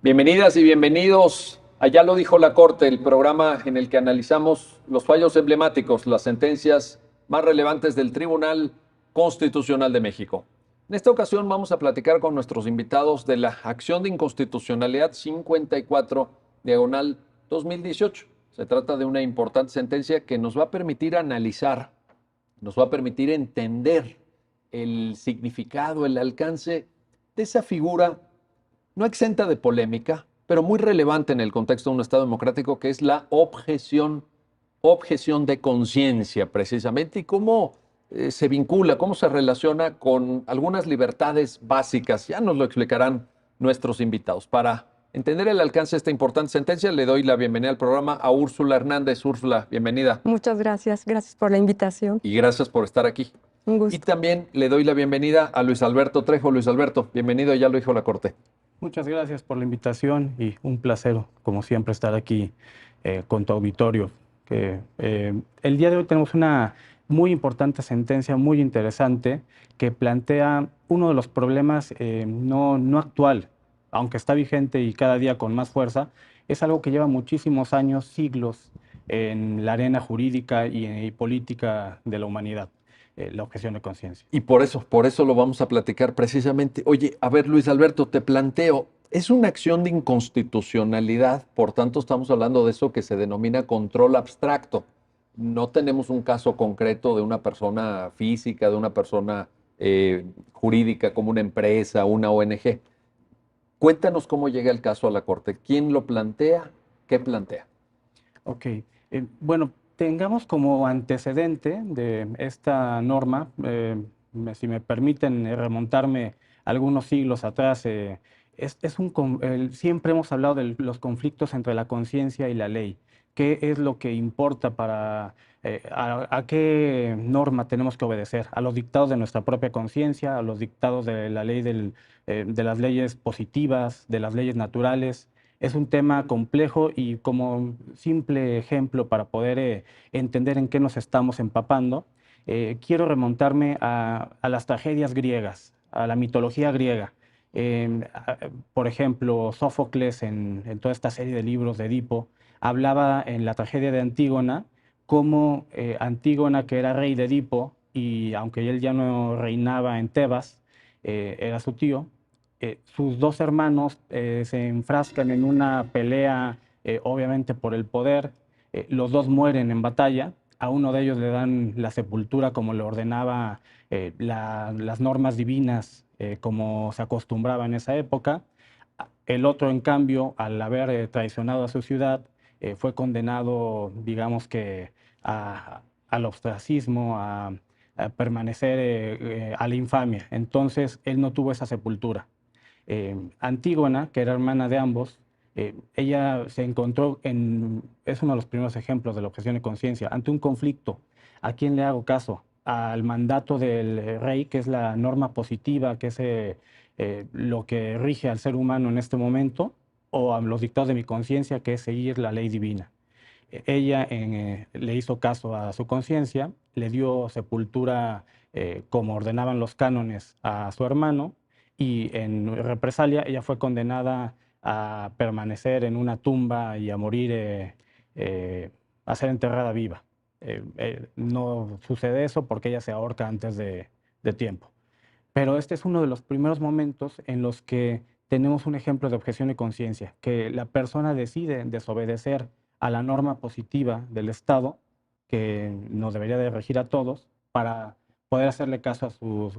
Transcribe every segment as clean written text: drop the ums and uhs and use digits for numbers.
Bienvenidas y bienvenidos a Ya lo dijo la Corte, el programa en el que analizamos los fallos emblemáticos, las sentencias más relevantes del Tribunal Constitucional de México. En esta ocasión vamos a platicar con nuestros invitados de la acción de inconstitucionalidad 54/2018. Se trata de una importante sentencia que nos va a permitir analizar, nos va a permitir entender el significado, el alcance de esa figura no exenta de polémica, pero muy relevante en el contexto de un Estado democrático, que es la objeción de conciencia, precisamente, y cómo se vincula, cómo se relaciona con algunas libertades básicas. Ya nos lo explicarán nuestros invitados. Para entender el alcance de esta importante sentencia, le doy la bienvenida al programa a Úrsula Hernández. Úrsula, bienvenida. Muchas gracias. Gracias por la invitación. Y gracias por estar aquí. Un gusto. Y también le doy la bienvenida a Luis Alberto Trejo. Luis Alberto, bienvenido, ya lo dijo la Corte. Muchas gracias por la invitación y un placer, como siempre, estar aquí con tu auditorio. El día de hoy tenemos una muy importante sentencia, muy interesante, que plantea uno de los problemas no actual, aunque está vigente y cada día con más fuerza, es algo que lleva muchísimos años, siglos, en la arena jurídica y política de la humanidad. La objeción de conciencia. Y por eso lo vamos a platicar precisamente. Oye, a ver, Luis Alberto, te planteo, es una acción de inconstitucionalidad, por tanto estamos hablando de eso que se denomina control abstracto. No tenemos un caso concreto de una persona física, de una persona jurídica como una empresa, una ONG. Cuéntanos cómo llega el caso a la Corte. ¿Quién lo plantea? ¿Qué plantea? Ok, bueno, tengamos como antecedente de esta norma, si me permiten remontarme algunos siglos atrás, siempre hemos hablado de los conflictos entre la conciencia y la ley. ¿Qué es lo que importa a qué norma tenemos que obedecer? ¿A los dictados de nuestra propia conciencia, a los dictados de la ley de las leyes positivas, de las leyes naturales? Es un tema complejo y como simple ejemplo para poder entender en qué nos estamos empapando, quiero remontarme a las tragedias griegas, a la mitología griega. Por ejemplo, Sófocles en toda esta serie de libros de Edipo hablaba en la tragedia de Antígona cómo Antígona, que era rey de Edipo, y aunque él ya no reinaba en Tebas, era su tío, sus dos hermanos se enfrascan en una pelea, obviamente por el poder. Los dos mueren en batalla. A uno de ellos le dan la sepultura como le ordenaba las normas divinas, como se acostumbraba en esa época. El otro, en cambio, al haber traicionado a su ciudad, fue condenado, digamos que, al ostracismo, a permanecer a la infamia. Entonces, él no tuvo esa sepultura. Antígona, que era hermana de ambos, ella se encontró es uno de los primeros ejemplos de la objeción de conciencia, ante un conflicto. ¿A quién le hago caso? ¿Al mandato del rey, que es la norma positiva, que es lo que rige al ser humano en este momento, o a los dictados de mi conciencia, que es seguir la ley divina? Ella le hizo caso a su conciencia, le dio sepultura como ordenaban los cánones a su hermano, y en represalia ella fue condenada a permanecer en una tumba y a morir, a ser enterrada viva. No sucede eso porque ella se ahorca antes de tiempo. Pero este es uno de los primeros momentos en los que tenemos un ejemplo de objeción de conciencia, que la persona decide desobedecer a la norma positiva del Estado, que nos debería de regir a todos, para poder hacerle caso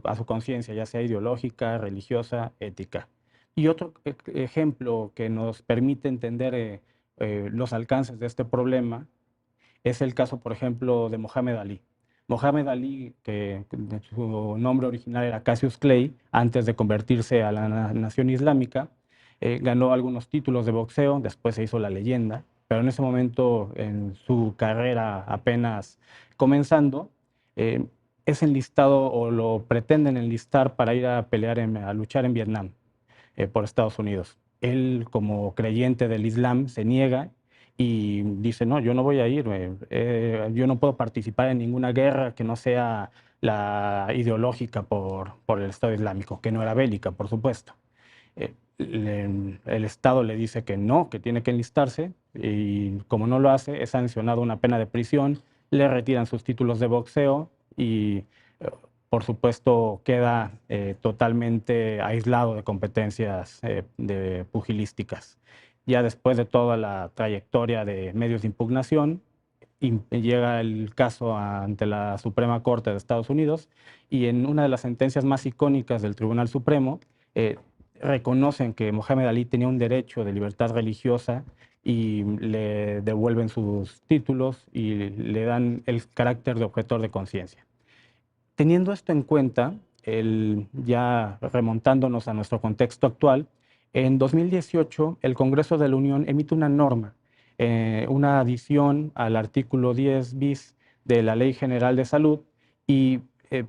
a su conciencia, ya sea ideológica, religiosa, ética. Y otro ejemplo que nos permite entender los alcances de este problema es el caso, por ejemplo, de Mohamed Ali. Mohamed Ali, que su nombre original era Cassius Clay, antes de convertirse a la nación islámica, ganó algunos títulos de boxeo, después se hizo la leyenda, pero en ese momento, en su carrera apenas comenzando, es enlistado o lo pretenden enlistar para ir a pelear, a luchar en Vietnam por Estados Unidos. Él, como creyente del Islam, se niega y dice, no, yo no voy a ir, yo no puedo participar en ninguna guerra que no sea la ideológica por el Estado Islámico, que no era bélica, por supuesto. el Estado le dice que no, que tiene que enlistarse, y como no lo hace, es sancionado una pena de prisión, le retiran sus títulos de boxeo y, por supuesto, queda totalmente aislado de competencias de pugilísticas. Ya después de toda la trayectoria de medios de impugnación, llega el caso ante la Suprema Corte de Estados Unidos, y en una de las sentencias más icónicas del Tribunal Supremo, eh, reconocen que Mohamed Ali tenía un derecho de libertad religiosa y le devuelven sus títulos y le dan el carácter de objetor de conciencia. Teniendo esto en cuenta, ya remontándonos a nuestro contexto actual, en 2018 el Congreso de la Unión emite una norma, una adición al artículo 10 bis de la Ley General de Salud, y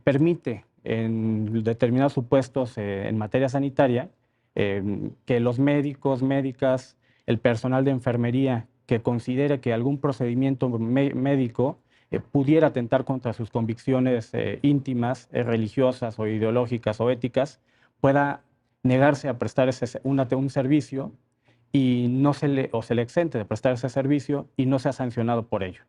permite en determinados supuestos en materia sanitaria que los médicos, médicas, el personal de enfermería que considere que algún procedimiento médico pudiera atentar contra sus convicciones íntimas, religiosas o ideológicas o éticas, pueda negarse a prestar un servicio y no se le exente de prestar ese servicio y no sea sancionado por ello.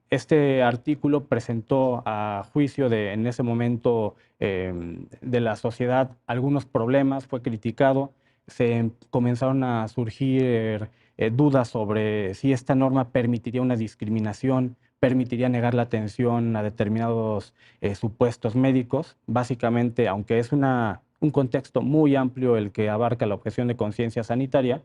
Este artículo presentó a juicio en ese momento de la sociedad algunos problemas, fue criticado, se comenzaron a surgir dudas sobre si esta norma permitiría una discriminación, permitiría negar la atención a determinados supuestos médicos. Básicamente, aunque es un contexto muy amplio el que abarca la objeción de conciencia sanitaria,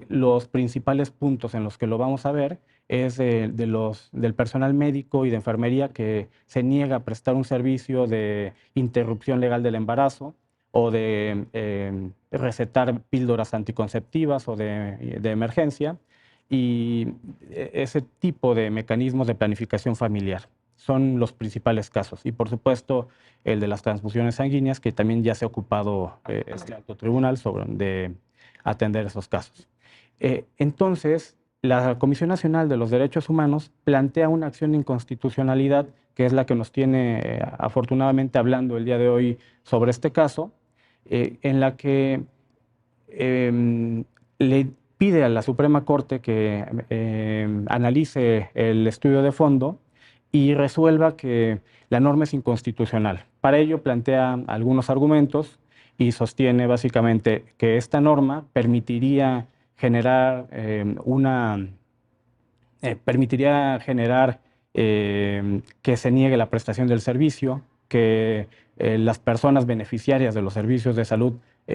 los principales puntos en los que lo vamos a ver es del personal médico y de enfermería que se niega a prestar un servicio de interrupción legal del embarazo o de recetar píldoras anticonceptivas o de emergencia, y ese tipo de mecanismos de planificación familiar. Son los principales casos. Y por supuesto el de las transfusiones sanguíneas, que también ya se ha ocupado este alto tribunal de atender esos casos. Entonces, la Comisión Nacional de los Derechos Humanos plantea una acción de inconstitucionalidad, que es la que nos tiene afortunadamente hablando el día de hoy sobre este caso, en la que le pide a la Suprema Corte que analice el estudio de fondo y resuelva que la norma es inconstitucional. Para ello plantea algunos argumentos y sostiene básicamente que esta norma permitiría generar que se niegue la prestación del servicio, que las personas beneficiarias de los servicios de salud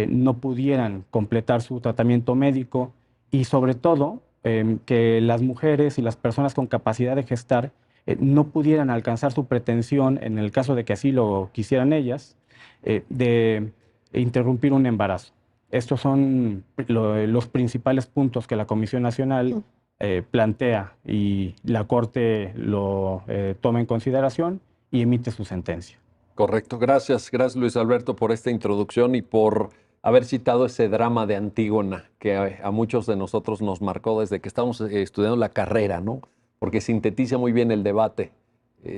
no pudieran completar su tratamiento médico, y sobre todo que las mujeres y las personas con capacidad de gestar no pudieran alcanzar su pretensión, en el caso de que así lo quisieran ellas, de interrumpir un embarazo. Estos son los principales puntos que la Comisión Nacional plantea, y la Corte lo toma en consideración y emite su sentencia. Correcto. Gracias, gracias Luis Alberto por esta introducción y por haber citado ese drama de Antígona que a muchos de nosotros nos marcó desde que estábamos estudiando la carrera, ¿no? Porque sintetiza muy bien el debate.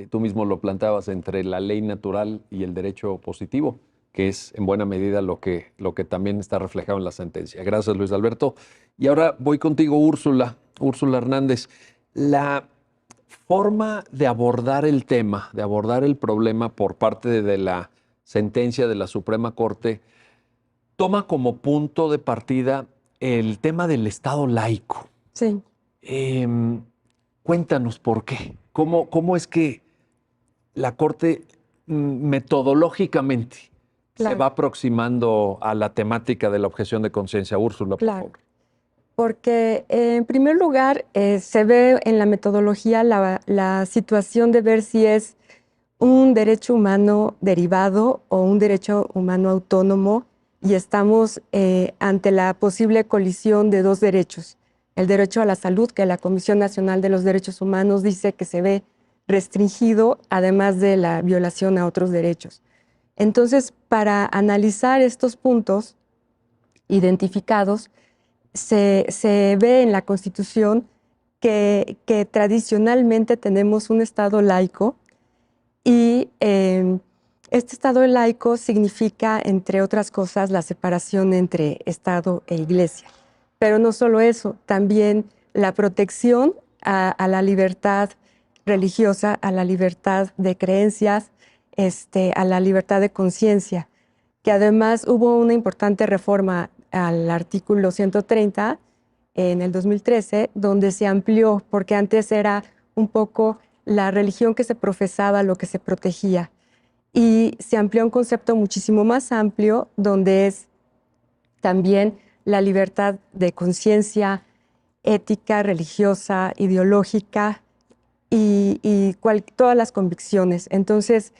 Tú mismo lo planteabas entre la ley natural y el derecho positivo, que es en buena medida lo que también está reflejado en la sentencia. Gracias, Luis Alberto. Y ahora voy contigo, Úrsula Hernández. La forma de abordar el tema, de abordar el problema por parte de la sentencia de la Suprema Corte, toma como punto de partida el tema del Estado laico. Sí. Cuéntanos por qué. ¿Cómo es que la Corte metodológicamente se va aproximando a la temática de la objeción de conciencia? Úrsula, por favor. Porque en primer lugar se ve en la metodología la situación de ver si es un derecho humano derivado o un derecho humano autónomo, y estamos ante la posible colisión de dos derechos. El derecho a la salud, que la Comisión Nacional de los Derechos Humanos dice que se ve restringido, además de la violación a otros derechos. Entonces, para analizar estos puntos identificados, se ve en la Constitución que tradicionalmente tenemos un Estado laico, y Este Estado laico significa, entre otras cosas, la separación entre Estado e Iglesia. Pero no solo eso, también la protección a la libertad religiosa, a la libertad de creencias, a la libertad de conciencia, que además hubo una importante reforma al artículo 130 en el 2013, donde se amplió, porque antes era un poco la religión que se profesaba, lo que se protegía, y se amplió a un concepto muchísimo más amplio, donde es también la libertad de conciencia, ética, religiosa, ideológica y todas las convicciones. Entonces,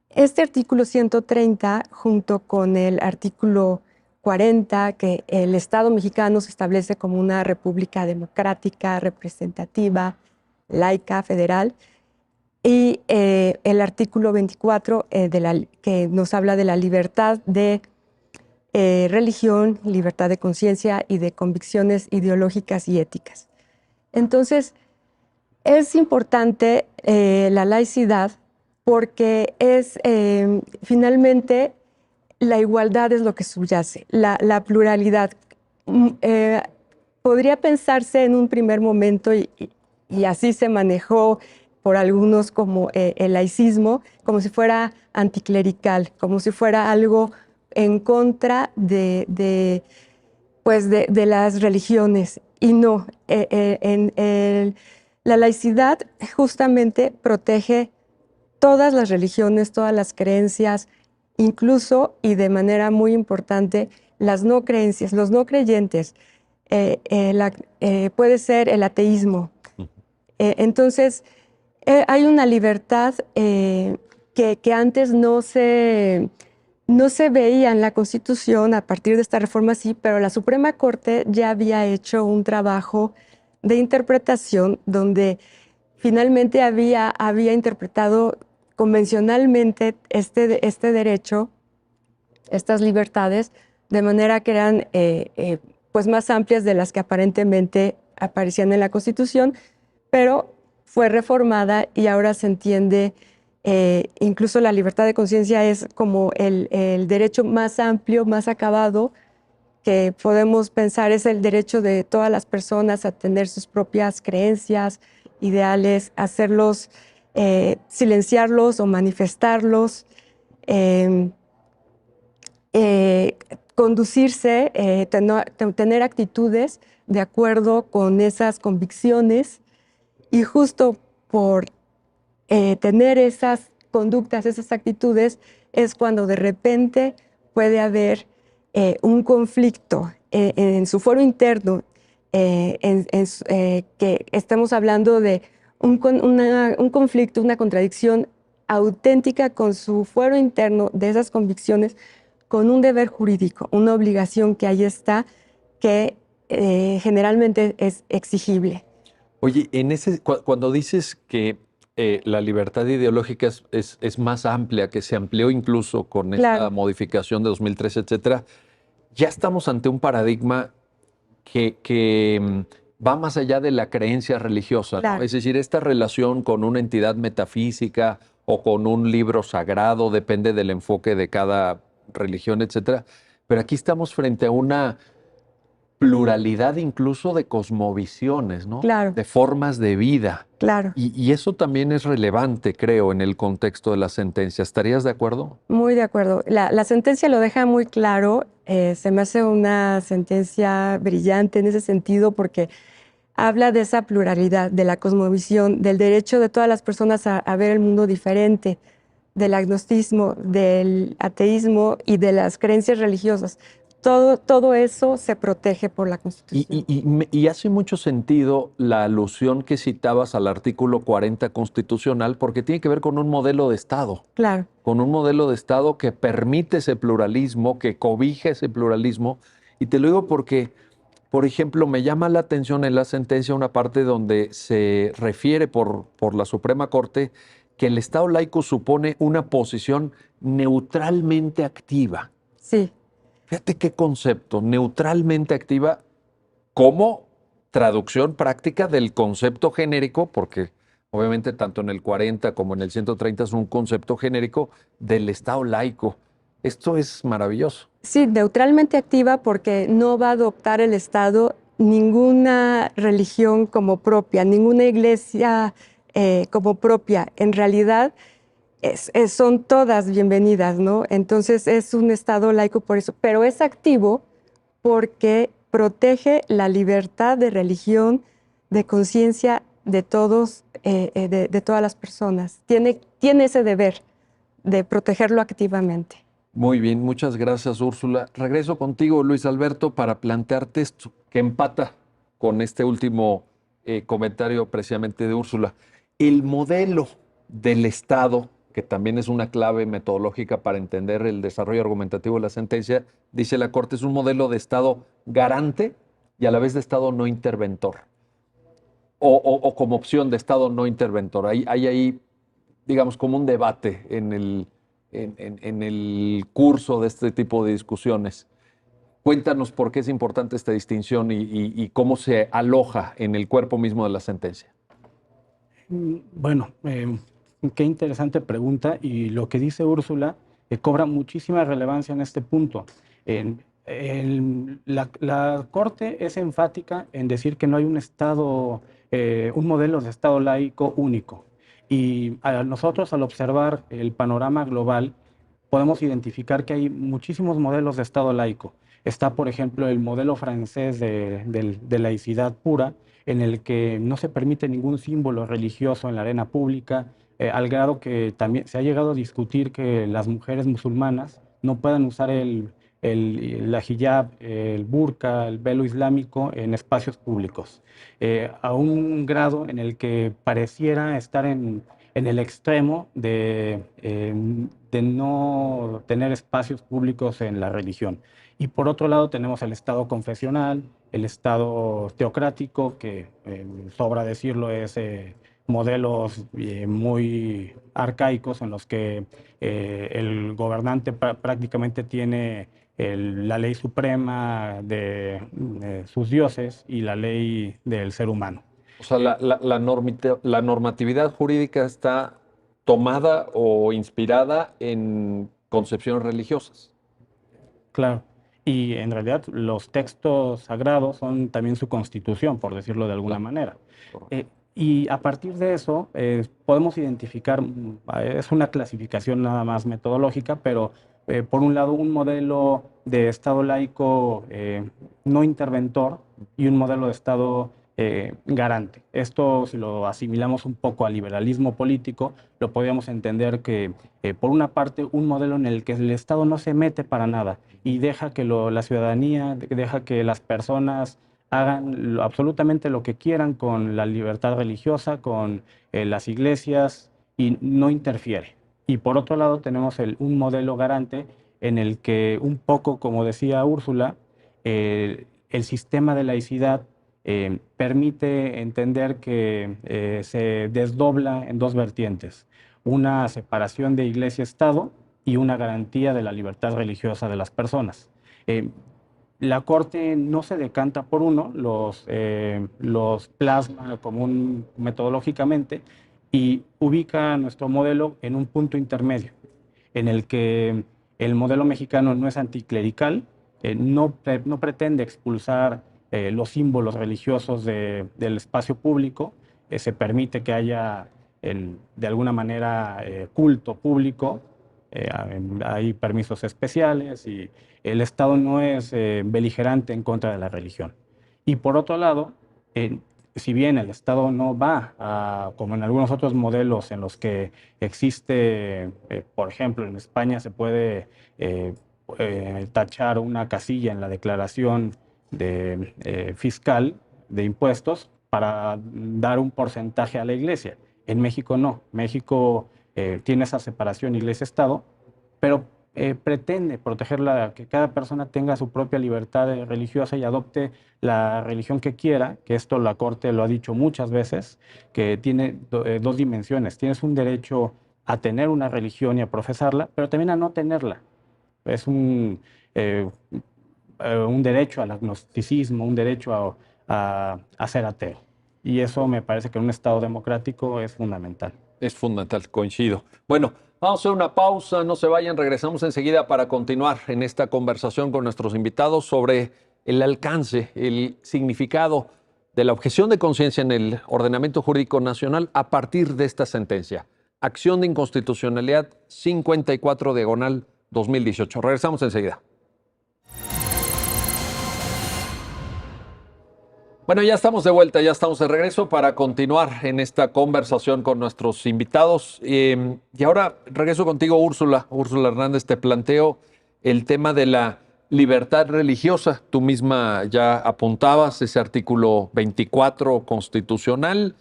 este artículo 130, junto con el artículo 40, que el Estado mexicano se establece como una república democrática, representativa, laica, federal, y el artículo 24, que nos habla de la libertad de religión, libertad de conciencia y de convicciones ideológicas y éticas. Entonces, es importante la laicidad porque es finalmente la igualdad es lo que subyace, la pluralidad. Podría pensarse en un primer momento, y así se manejó por algunos como el laicismo, como si fuera anticlerical, como si fuera algo en contra pues de las religiones. Y no, la laicidad justamente protege todas las religiones, todas las creencias, incluso y de manera muy importante las no creencias, los no creyentes. Puede ser el ateísmo. Entonces, hay una libertad que antes no se veía en la Constitución a partir de esta reforma, sí, pero la Suprema Corte ya había hecho un trabajo de interpretación donde finalmente había interpretado convencionalmente este derecho, estas libertades, de manera que eran pues más amplias de las que aparentemente aparecían en la Constitución, pero fue reformada y ahora se entiende, incluso la libertad de conciencia es como el derecho más amplio, más acabado, que podemos pensar es el derecho de todas las personas a tener sus propias creencias, ideales, hacerlos, silenciarlos o manifestarlos, conducirse, tener actitudes de acuerdo con esas convicciones, y justo por tener esas conductas, esas actitudes, es cuando de repente puede haber un conflicto en su foro interno, que estamos hablando de un conflicto, una contradicción auténtica con su fuero interno de esas convicciones, con un deber jurídico, una obligación que ahí está, que generalmente es exigible. Oye, cuando dices que la libertad ideológica es más amplia, que se amplió incluso con esta Claro. modificación de 2013, etcétera, ya estamos ante un paradigma que va más allá de la creencia religiosa, ¿no? Claro. Es decir, esta relación con una entidad metafísica o con un libro sagrado, depende del enfoque de cada religión, etcétera. Pero aquí estamos frente a una pluralidad incluso de cosmovisiones, ¿no? Claro. De formas de vida. Claro. Y eso también es relevante, creo, en el contexto de la sentencia. ¿Estarías de acuerdo? Muy de acuerdo. La sentencia lo deja muy claro. Se me hace una sentencia brillante en ese sentido porque habla de esa pluralidad, de la cosmovisión, del derecho de todas las personas a ver el mundo diferente, del agnosticismo, del ateísmo y de las creencias religiosas. Todo eso se protege por la Constitución. Y hace mucho sentido la alusión que citabas al artículo 40 constitucional, porque tiene que ver con un modelo de Estado. Claro. Con un modelo de Estado que permite ese pluralismo, que cobija ese pluralismo. Y te lo digo porque, por ejemplo, me llama la atención en la sentencia una parte donde se refiere por la Suprema Corte que el Estado laico supone una posición neutralmente activa. Sí. Fíjate qué concepto, neutralmente activa como traducción práctica del concepto genérico, porque obviamente tanto en el 40 como en el 130 es un concepto genérico del Estado laico. Esto es maravilloso. Sí, neutralmente activa porque no va a adoptar el Estado ninguna religión como propia, ninguna iglesia como propia. En realidad son todas bienvenidas, ¿no? Entonces es un Estado laico por eso, pero es activo porque protege la libertad de religión, de conciencia de todos, de todas las personas. Tiene ese deber de protegerlo activamente. Muy bien, muchas gracias, Úrsula. Regreso contigo, Luis Alberto, para plantearte esto, que empata con este último comentario precisamente de Úrsula. El modelo del Estado, que también es una clave metodológica para entender el desarrollo argumentativo de la sentencia, dice la Corte, es un modelo de Estado garante y a la vez de Estado no interventor, o como opción de Estado no interventor. Hay ahí, digamos, como un debate en el curso de este tipo de discusiones. Cuéntanos por qué es importante esta distinción y cómo se aloja en el cuerpo mismo de la sentencia. Bueno, qué interesante pregunta, y lo que dice Úrsula cobra muchísima relevancia en este punto. La Corte es enfática en decir que no hay un Estado, un modelo de Estado laico único. Y nosotros, al observar el panorama global, podemos identificar que hay muchísimos modelos de Estado laico. Está, por ejemplo, el modelo francés de laicidad pura, en el que no se permite ningún símbolo religioso en la arena pública, al grado que también se ha llegado a discutir que las mujeres musulmanas no puedan usar la hijab, el burka, el velo islámico en espacios públicos, a un grado en el que pareciera estar en el extremo de no tener espacios públicos en la religión. Y por otro lado tenemos el Estado confesional, el Estado teocrático, que sobra decirlo, es modelos muy arcaicos en los que el gobernante prácticamente tiene la ley suprema de sus dioses y la ley del ser humano. O sea, la normatividad jurídica está tomada o inspirada en concepciones religiosas. Claro. Y en realidad los textos sagrados son también su constitución, por decirlo de alguna Claro, manera. correcto. Y a partir de eso podemos identificar, es una clasificación nada más metodológica, pero por un lado un modelo de Estado laico no interventor y un modelo de Estado garante. Esto, si lo asimilamos un poco al liberalismo político, lo podríamos entender que, por una parte, un modelo en el que el Estado no se mete para nada y deja que la ciudadanía, deja que las personas hagan absolutamente lo que quieran con la libertad religiosa, con las iglesias, y no interfiere. Y por otro lado tenemos un modelo garante en el que, un poco como decía Úrsula, el sistema de laicidad permite entender que se desdobla en dos vertientes: una separación de iglesia-estado y una garantía de la libertad religiosa de las personas. La Corte no se decanta por uno, los plasma común metodológicamente, y ubica nuestro modelo en un punto intermedio, en el que el modelo mexicano no es anticlerical, no pretende expulsar los símbolos religiosos del espacio público, se permite que haya de alguna manera culto público, hay permisos especiales, y el Estado no es beligerante en contra de la religión. Y por otro lado, si bien el Estado no va como en algunos otros modelos en los que existe, por ejemplo, en España se puede tachar una casilla en la declaración fiscal de impuestos para dar un porcentaje a la iglesia. En México no. México tiene esa separación iglesia-estado, pero pretende protegerla, que cada persona tenga su propia libertad religiosa y adopte la religión que quiera, que esto la Corte lo ha dicho muchas veces, que tiene dos dimensiones. Tienes un derecho a tener una religión y a profesarla, pero también a no tenerla. Es un derecho al agnosticismo, un derecho a ser ateo. Y eso me parece que en un Estado democrático es fundamental. Es fundamental, coincido. Bueno, vamos a hacer una pausa, no se vayan, regresamos enseguida para continuar en esta conversación con nuestros invitados sobre el alcance, el significado de la objeción de conciencia en el ordenamiento jurídico nacional a partir de esta sentencia. Acción de inconstitucionalidad 54/2018. Regresamos enseguida. Bueno, ya estamos de vuelta, ya estamos de regreso para continuar en esta conversación con nuestros invitados. Y ahora regreso contigo, Úrsula. Úrsula Hernández, te planteo el tema de la libertad religiosa. Tú misma ya apuntabas ese artículo 24 constitucional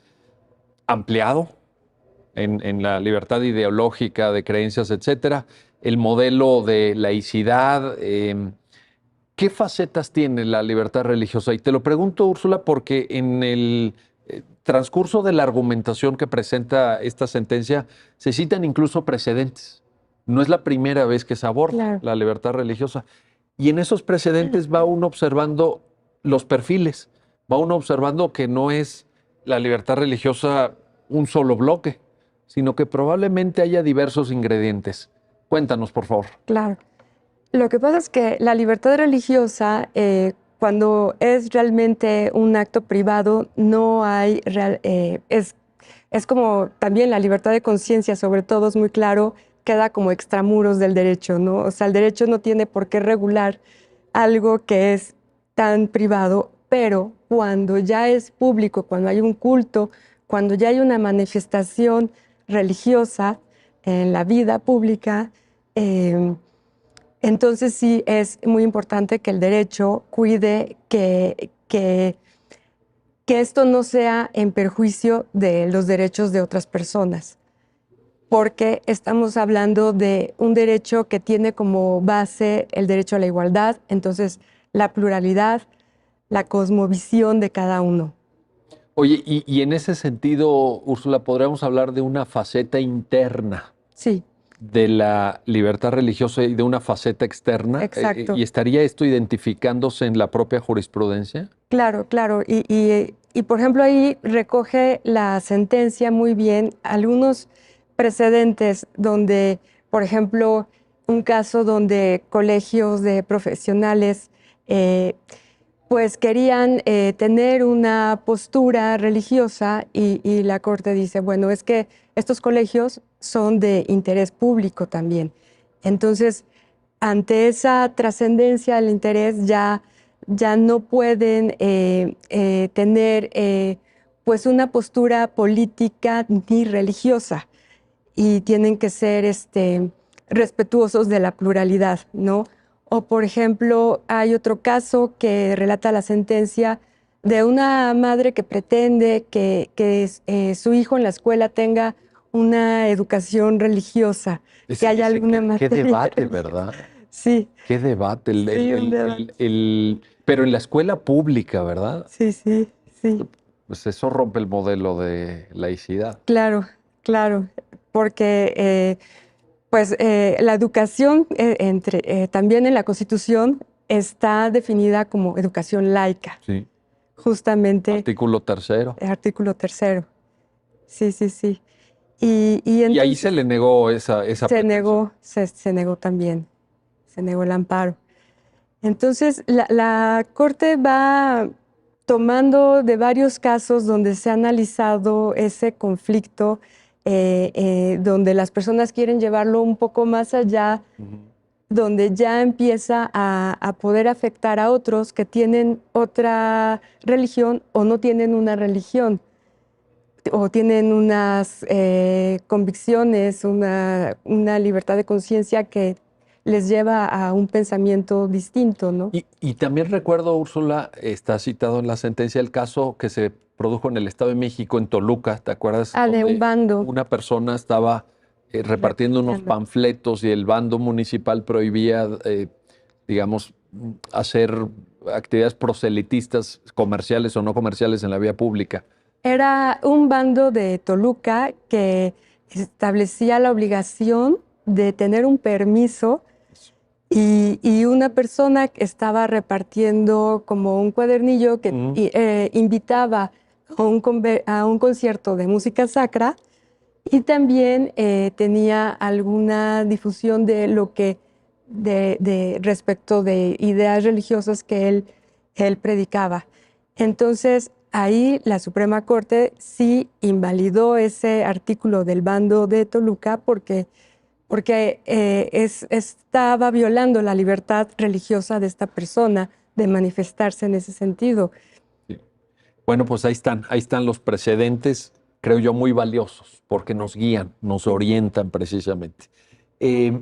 ampliado en la libertad ideológica de creencias, etcétera. El modelo de laicidad. ¿Qué facetas tiene la libertad religiosa? Y te lo pregunto, Úrsula, porque en el transcurso de la argumentación que presenta esta sentencia se citan incluso precedentes. No es la primera vez que se aborda la libertad religiosa. Y en esos precedentes va uno observando los perfiles, va uno observando que no es la libertad religiosa un solo bloque, sino que probablemente haya diversos ingredientes. Cuéntanos, por favor. Claro. Lo que pasa es que la libertad religiosa, cuando es realmente un acto privado, no hay es como también la libertad de conciencia, sobre todo, es muy claro, queda como extramuros del derecho, ¿no? O sea, el derecho no tiene por qué regular algo que es tan privado, pero cuando ya es público, cuando hay un culto, cuando ya hay una manifestación religiosa en la vida pública, entonces sí es muy importante que el derecho cuide que esto no sea en perjuicio de los derechos de otras personas, porque estamos hablando de un derecho que tiene como base el derecho a la igualdad, entonces la pluralidad, la cosmovisión de cada uno. Oye, y en ese sentido, Úrsula, podríamos hablar de una faceta interna. Sí. De la libertad religiosa y de una faceta externa. Exacto. ¿Y estaría esto identificándose en la propia jurisprudencia? Claro, claro. Y por ejemplo, ahí recoge la sentencia muy bien algunos precedentes donde, por ejemplo, un caso donde colegios de profesionales pues querían tener una postura religiosa y la Corte dice, bueno, es que estos colegios son de interés público también. Entonces, ante esa trascendencia del interés ya no pueden tener pues una postura política ni religiosa y tienen que ser respetuosos de la pluralidad, ¿no? O, por ejemplo, hay otro caso que relata la sentencia de una madre que pretende que su hijo en la escuela tenga una educación religiosa, que haya alguna materia. Qué debate, ¿verdad? Sí. Qué debate. Sí, pero en la escuela pública, ¿verdad? Sí, sí, sí. Pues eso rompe el modelo de laicidad. Claro, claro, porque pues la educación también en la Constitución está definida como educación laica. Sí. Justamente. Artículo 3º. Artículo 3º. Sí, sí, sí. Y entonces, ahí se le negó esa se negó también, se negó el amparo. Entonces, la Corte va tomando de varios casos donde se ha analizado ese conflicto, donde las personas quieren llevarlo un poco más allá, donde ya empieza a poder afectar a otros que tienen otra religión o no tienen una religión, o tienen unas convicciones, una libertad de conciencia que les lleva a un pensamiento distinto, ¿no? Y también recuerdo, Úrsula, está citado en la sentencia el caso que se produjo en el Estado de México, en Toluca, ¿te acuerdas? De un bando. Una persona estaba repartiendo unos panfletos y el bando municipal prohibía, digamos, hacer actividades proselitistas comerciales o no comerciales en la vía pública. Era un bando de Toluca que establecía la obligación de tener un permiso y una persona que estaba repartiendo como un cuadernillo que invitaba a un concierto de música sacra y también tenía alguna difusión de lo que, respecto de ideas religiosas que él predicaba. Entonces, ahí la Suprema Corte sí invalidó ese artículo del bando de Toluca porque estaba violando la libertad religiosa de esta persona de manifestarse en ese sentido. Sí. Bueno, pues ahí están los precedentes, creo yo, muy valiosos, porque nos guían, nos orientan precisamente.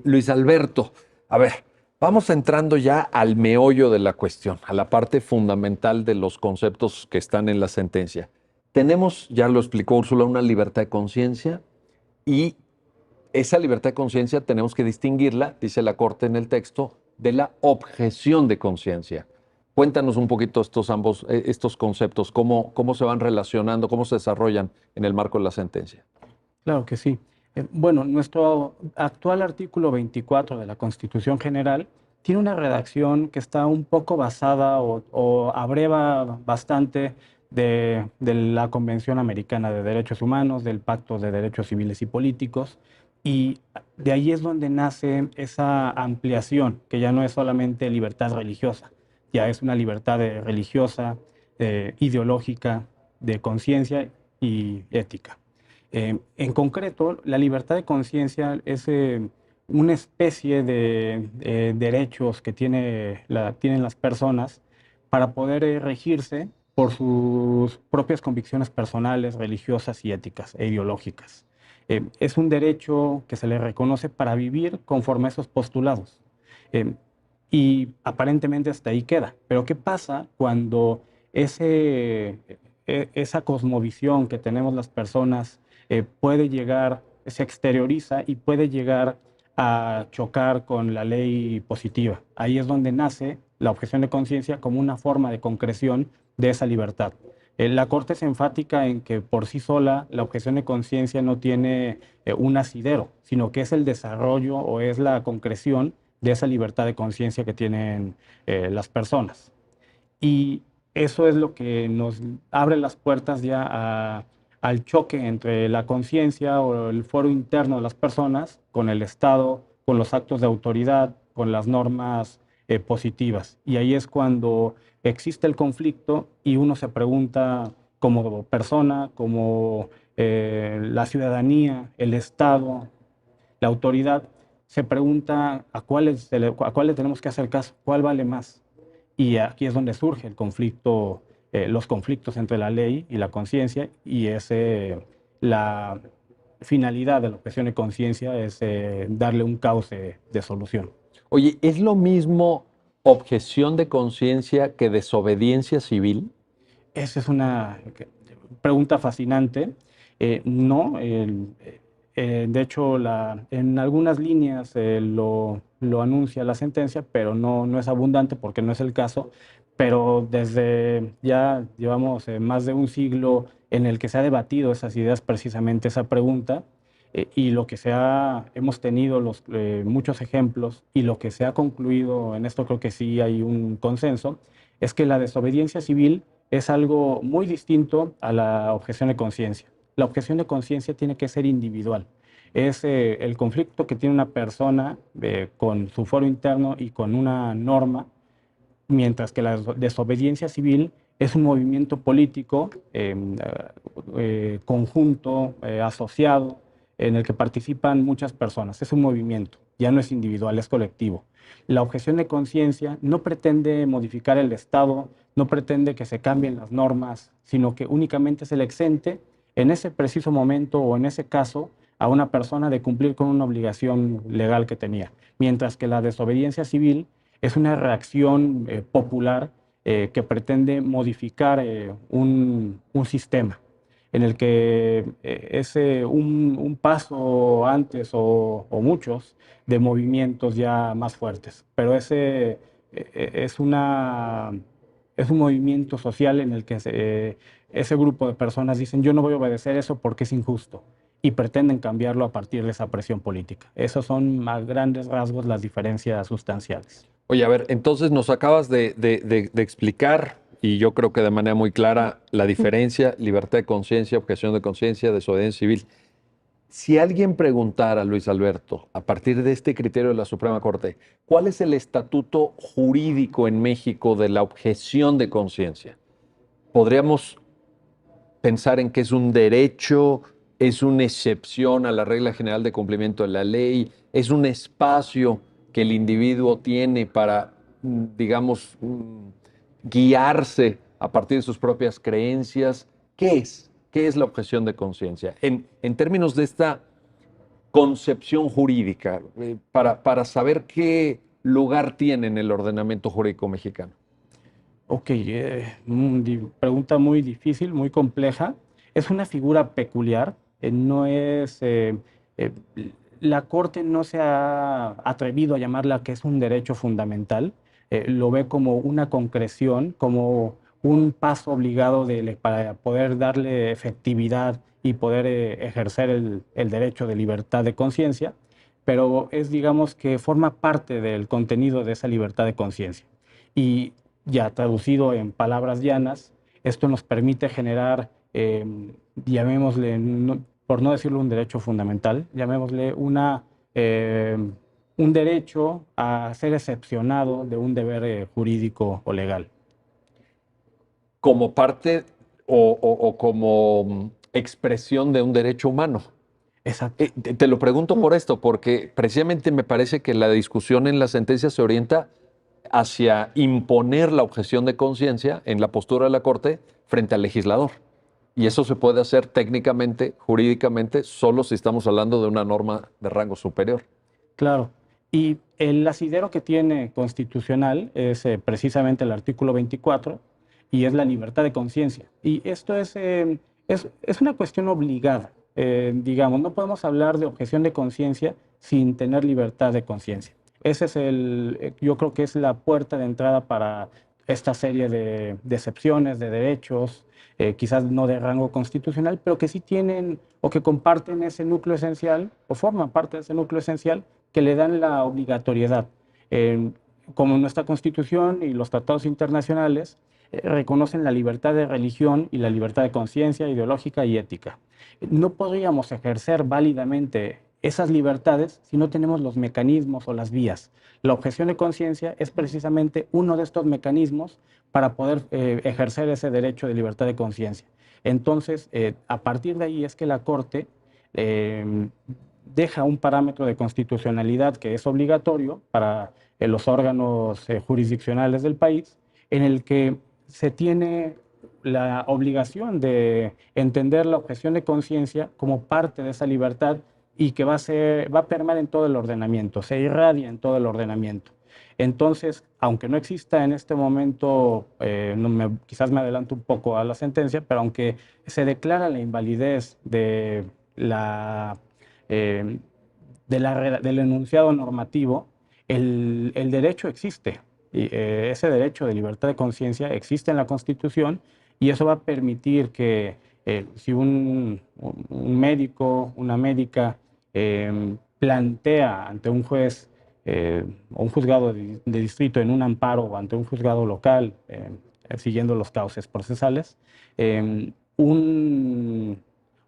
Luis Alberto, a ver, vamos entrando ya al meollo de la cuestión, a la parte fundamental de los conceptos que están en la sentencia. Tenemos, ya lo explicó Úrsula, una libertad de conciencia y esa libertad de conciencia tenemos que distinguirla, dice la Corte en el texto, de la objeción de conciencia. Cuéntanos un poquito estos conceptos, cómo se van relacionando, cómo se desarrollan en el marco de la sentencia. Claro que sí. Bueno, nuestro actual artículo 24 de la Constitución General tiene una redacción que está un poco basada o abreva bastante de la Convención Americana de Derechos Humanos, del Pacto de Derechos Civiles y Políticos, y de ahí es donde nace esa ampliación, que ya no es solamente libertad religiosa, ya es una libertad religiosa, ideológica, de conciencia y ética. En concreto, la libertad de conciencia es una especie de derechos que tienen las personas para poder regirse por sus propias convicciones personales, religiosas y éticas e ideológicas. Es un derecho que se le reconoce para vivir conforme a esos postulados. Eh, y aparentemente hasta ahí queda. Pero ¿qué pasa cuando esa cosmovisión que tenemos las personas puede llegar, se exterioriza y puede llegar a chocar con la ley positiva? Ahí es donde nace la objeción de conciencia como una forma de concreción de esa libertad. La Corte es enfática en que por sí sola la objeción de conciencia no tiene un asidero, sino que es el desarrollo o es la concreción de esa libertad de conciencia que tienen las personas. Y eso es lo que nos abre las puertas ya al choque entre la conciencia o el foro interno de las personas con el Estado, con los actos de autoridad, con las normas positivas. Y ahí es cuando existe el conflicto y uno se pregunta como persona, como la ciudadanía, el Estado, la autoridad, se pregunta a cuáles tenemos que hacer caso, cuál vale más. Y aquí es donde surge el conflicto, los conflictos entre la ley y la conciencia, y la finalidad de la objeción de conciencia es darle un cauce de solución. Oye, ¿es lo mismo objeción de conciencia que desobediencia civil? Esa es una pregunta fascinante. No, de hecho, en algunas líneas lo anuncia la sentencia, pero no es abundante porque no es el caso. Pero desde ya llevamos más de un siglo en el que se ha debatido esas ideas, precisamente esa pregunta, y lo que hemos tenido muchos ejemplos y lo que se ha concluido, en esto creo que sí hay un consenso, es que la desobediencia civil es algo muy distinto a la objeción de conciencia. La objeción de conciencia tiene que ser individual. Es el conflicto que tiene una persona con su foro interno y con una norma, mientras que la desobediencia civil es un movimiento político conjunto, asociado, en el que participan muchas personas. Es un movimiento, ya no es individual, es colectivo. La objeción de conciencia no pretende modificar el Estado, no pretende que se cambien las normas, sino que únicamente se le exente en ese preciso momento o en ese caso a una persona de cumplir con una obligación legal que tenía. Mientras que la desobediencia civil es una reacción popular que pretende modificar un sistema en el que es un paso antes o muchos de movimientos ya más fuertes. Pero es un movimiento social en el que ese grupo de personas dicen yo no voy a obedecer eso porque es injusto y pretenden cambiarlo a partir de esa presión política. Esos son a grandes rasgos las diferencias sustanciales. Oye, a ver, entonces nos acabas de explicar y yo creo que de manera muy clara, la diferencia, libertad de conciencia, objeción de conciencia, desobediencia civil. Si alguien preguntara, Luis Alberto, a partir de este criterio de la Suprema Corte, ¿cuál es el estatuto jurídico en México de la objeción de conciencia? ¿Podríamos pensar en que es un derecho, es una excepción a la regla general de cumplimiento de la ley, es un espacio que el individuo tiene para, digamos, guiarse a partir de sus propias creencias? ¿Qué es? ¿Qué es la objeción de conciencia? En términos de esta concepción jurídica, para saber qué lugar tiene en el ordenamiento jurídico mexicano. Ok, pregunta muy difícil, muy compleja. Es una figura peculiar, no es, la Corte no se ha atrevido a llamarla que es un derecho fundamental, lo ve como una concreción, como un paso obligado para poder darle efectividad y poder ejercer el derecho de libertad de conciencia, pero es, digamos, que forma parte del contenido de esa libertad de conciencia. Y ya traducido en palabras llanas, esto nos permite generar, llamémosle, por no decirlo un derecho fundamental, llamémosle un derecho a ser excepcionado de un deber jurídico o legal. Como parte o como expresión de un derecho humano. Exacto. Te lo pregunto por esto, porque precisamente me parece que la discusión en la sentencia se orienta hacia imponer la objeción de conciencia en la postura de la Corte frente al legislador. Y eso se puede hacer técnicamente, jurídicamente, solo si estamos hablando de una norma de rango superior. Claro. Y el asidero que tiene constitucional es precisamente el artículo 24 y es la libertad de conciencia. Y esto es una cuestión obligada. Digamos, no podemos hablar de objeción de conciencia sin tener libertad de conciencia. Ese es yo creo que es la puerta de entrada para esta serie de excepciones, de derechos, quizás no de rango constitucional, pero que sí tienen o que comparten ese núcleo esencial o forman parte de ese núcleo esencial que le dan la obligatoriedad. Como nuestra Constitución y los tratados internacionales reconocen la libertad de religión y la libertad de conciencia ideológica y ética. No podríamos ejercer válidamente esas libertades si no tenemos los mecanismos o las vías. La objeción de conciencia es precisamente uno de estos mecanismos para poder ejercer ese derecho de libertad de conciencia. Entonces, a partir de ahí es que la Corte deja un parámetro de constitucionalidad que es obligatorio para los órganos jurisdiccionales del país, en el que se tiene la obligación de entender la objeción de conciencia como parte de esa libertad y que va a permear en todo el ordenamiento, se irradia en todo el ordenamiento. Entonces, aunque no exista en este momento, quizás me adelanto un poco a la sentencia, pero aunque se declara la invalidez del enunciado normativo, el derecho existe. Y, ese derecho de libertad de conciencia existe en la Constitución y eso va a permitir que si un médico, una médica plantea ante un juez o un juzgado de distrito en un amparo o ante un juzgado local, siguiendo los cauces procesales, una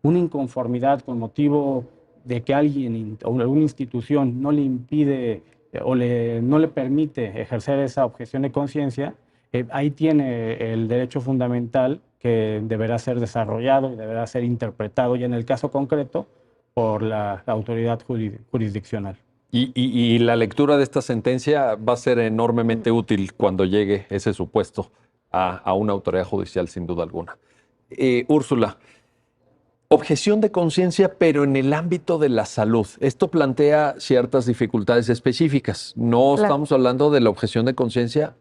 inconformidad con motivo de que alguien o alguna institución no le impide no le permite ejercer esa objeción de conciencia, ahí tiene el derecho fundamental que deberá ser desarrollado y deberá ser interpretado ya en el caso concreto por la autoridad jurisdiccional. Y la lectura de esta sentencia va a ser enormemente útil cuando llegue ese supuesto a una autoridad judicial, sin duda alguna. Úrsula, objeción de conciencia, pero en el ámbito de la salud. Esto plantea ciertas dificultades específicas. No estamos hablando de la objeción de conciencia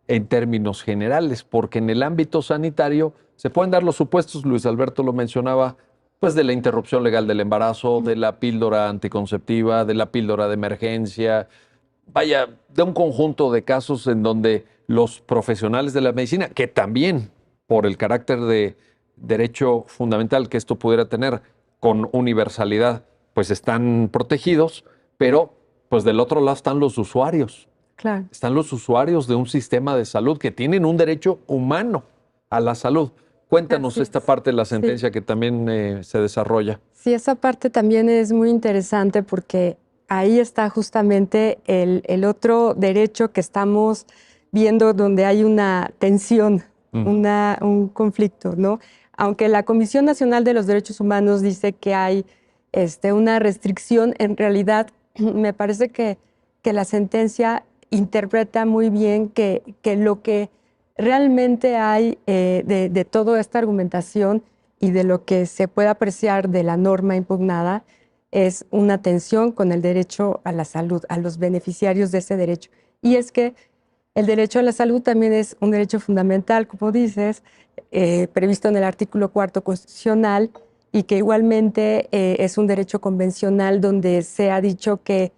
en términos generales, porque en el ámbito sanitario se pueden dar los supuestos, Luis Alberto lo mencionaba, pues de la interrupción legal del embarazo, de la píldora anticonceptiva, de la píldora de emergencia, vaya, de un conjunto de casos en donde los profesionales de la medicina, que también por el carácter de derecho fundamental que esto pudiera tener con universalidad, pues están protegidos, pero pues del otro lado están los usuarios. Claro. Están los usuarios de un sistema de salud que tienen un derecho humano a la salud. Cuéntanos Así esta es. parte de la Sí. sentencia que también se desarrolla. Sí, esa parte también es muy interesante porque ahí está justamente el otro derecho que estamos viendo donde hay una tensión, un conflicto, ¿no? Aunque la Comisión Nacional de los Derechos Humanos dice que hay una restricción, en realidad me parece que la sentencia interpreta muy bien que lo que realmente hay de toda esta argumentación y de lo que se puede apreciar de la norma impugnada es una tensión con el derecho a la salud, a los beneficiarios de ese derecho. Y es que el derecho a la salud también es un derecho fundamental, como dices, previsto en el artículo 4 constitucional y que igualmente es un derecho convencional donde se ha dicho que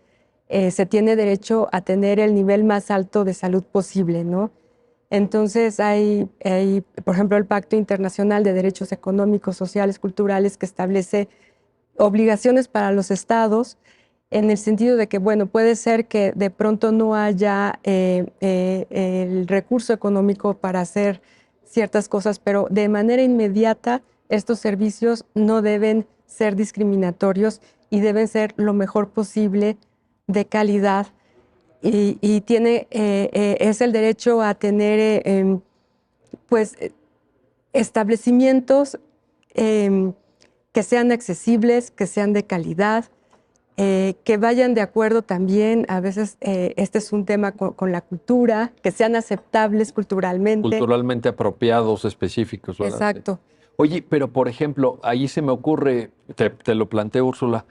se tiene derecho a tener el nivel más alto de salud posible, ¿no? Entonces hay, por ejemplo, el Pacto Internacional de Derechos Económicos, Sociales, Culturales, que establece obligaciones para los estados en el sentido de que, bueno, puede ser que de pronto no haya el recurso económico para hacer ciertas cosas, pero de manera inmediata estos servicios no deben ser discriminatorios y deben ser lo mejor posible de calidad y tiene, es el derecho a tener pues, establecimientos que sean accesibles, que sean de calidad, que vayan de acuerdo también, a veces este es un tema con la cultura, que sean aceptables culturalmente. Culturalmente apropiados, específicos, ¿verdad? Exacto. Sí. Oye, pero por ejemplo, ahí se me ocurre, te lo planteo, Úrsula,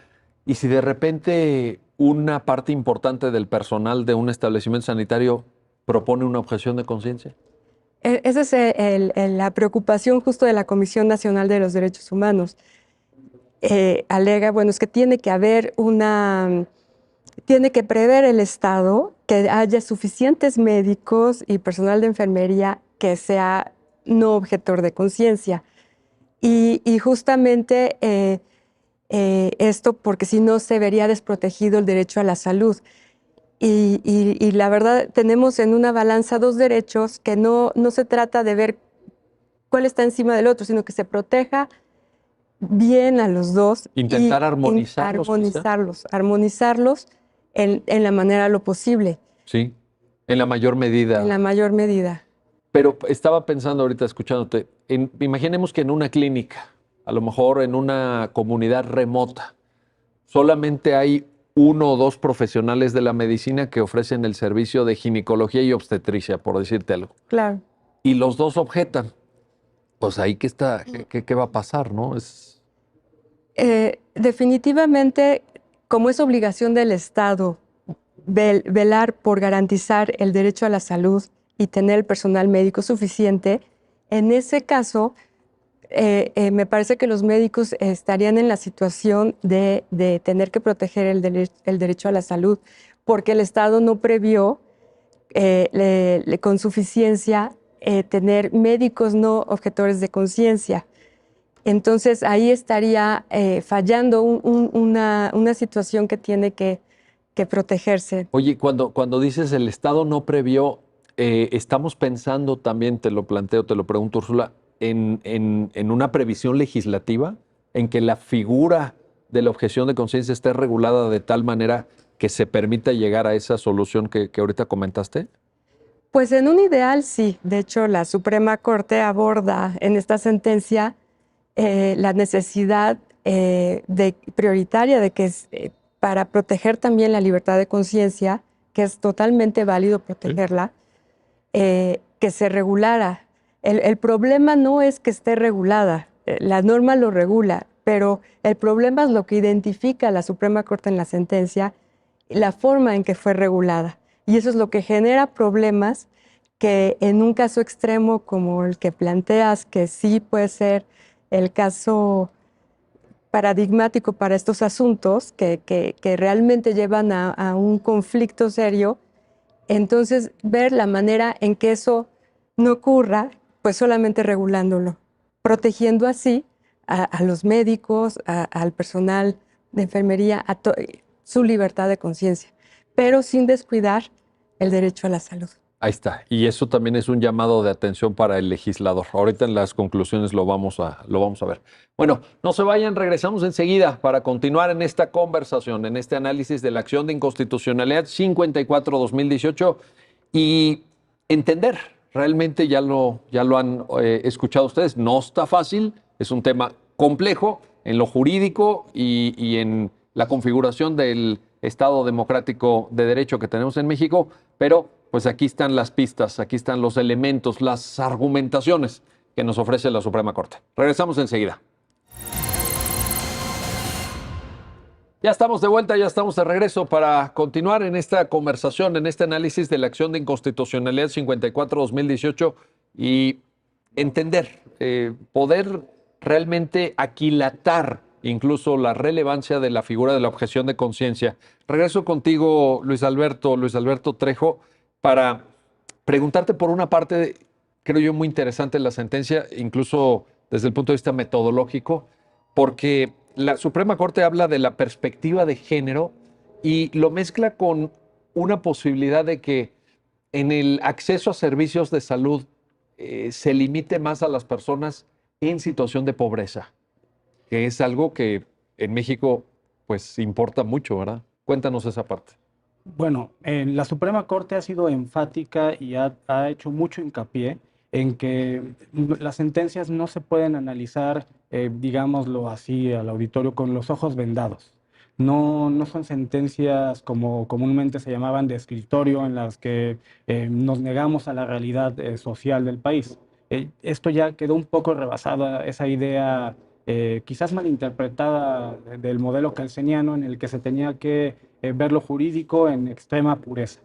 y si de repente una parte importante del personal de un establecimiento sanitario propone una objeción de conciencia. Esa es la preocupación justo de la Comisión Nacional de los Derechos Humanos. Alega, bueno, es que tiene que haber tiene que prever el Estado que haya suficientes médicos y personal de enfermería que sea no objetor de conciencia. Y justamente esto porque si no se vería desprotegido el derecho a la salud. Y la verdad, tenemos en una balanza dos derechos que no se trata de ver cuál está encima del otro, sino que se proteja bien a los dos. Intentar y armonizarlos, armonizarlos en la manera de lo posible, sí, en la mayor medida. en la mayor medida. Pero estaba pensando ahorita, escuchándote, imaginemos que en una clínica, a lo mejor en una comunidad remota, solamente hay uno o dos profesionales de la medicina que ofrecen el servicio de ginecología y obstetricia, por decirte algo. Claro. Y los dos objetan. Pues ahí ¿qué va a pasar, no? Definitivamente, como es obligación del Estado velar por garantizar el derecho a la salud y tener el personal médico suficiente, en ese caso, me parece que los médicos estarían en la situación de tener que proteger el derecho a la salud, porque el Estado no previó con suficiencia tener médicos no objetores de conciencia. Entonces ahí estaría fallando una situación que tiene que protegerse. Oye, cuando dices el Estado no previó, estamos pensando también, te lo planteo, te lo pregunto, Úrsula, en una previsión legislativa, en que la figura de la objeción de conciencia esté regulada de tal manera que se permita llegar a esa solución que ahorita comentaste. Pues en un ideal sí. De hecho, la Suprema Corte aborda en esta sentencia la necesidad prioritaria de que para proteger también la libertad de conciencia, que es totalmente válido protegerla, que se regulara. El problema no es que esté regulada, la norma lo regula, pero el problema es lo que identifica la Suprema Corte en la sentencia, la forma en que fue regulada. Y eso es lo que genera problemas que en un caso extremo como el que planteas, que sí puede ser el caso paradigmático para estos asuntos, que realmente llevan a un conflicto serio, entonces ver la manera en que eso no ocurra, pues solamente regulándolo, protegiendo así a los médicos, al personal de enfermería, su libertad de conciencia, pero sin descuidar el derecho a la salud. Ahí está. Y eso también es un llamado de atención para el legislador. Ahorita en las conclusiones lo vamos a ver. Bueno, no se vayan, regresamos enseguida para continuar en esta conversación, en este análisis de la acción de inconstitucionalidad 54-2018 y entender, realmente ya lo han escuchado ustedes, no está fácil, es un tema complejo en lo jurídico y en la configuración del Estado democrático de derecho que tenemos en México, pero pues aquí están las pistas, aquí están los elementos, las argumentaciones que nos ofrece la Suprema Corte. Regresamos enseguida. Ya estamos de vuelta, ya estamos de regreso para continuar en esta conversación, en este análisis de la acción de inconstitucionalidad 54-2018 y entender, poder realmente aquilatar incluso la relevancia de la figura de la objeción de conciencia. Regreso contigo, Luis Alberto Trejo, para preguntarte por una parte, creo yo, muy interesante la sentencia, incluso desde el punto de vista metodológico, porque la Suprema Corte habla de la perspectiva de género y lo mezcla con una posibilidad de que en el acceso a servicios de salud se limite más a las personas en situación de pobreza, que es algo que en México pues importa mucho, ¿verdad? Cuéntanos esa parte. Bueno, la Suprema Corte ha sido enfática y ha hecho mucho hincapié en que las sentencias no se pueden analizar, digámoslo así, al auditorio con los ojos vendados. No son sentencias como comúnmente se llamaban de escritorio en las que nos negamos a la realidad social del país. Esto ya quedó un poco rebasada, esa idea quizás malinterpretada del modelo kelseniano en el que se tenía que ver lo jurídico en extrema pureza.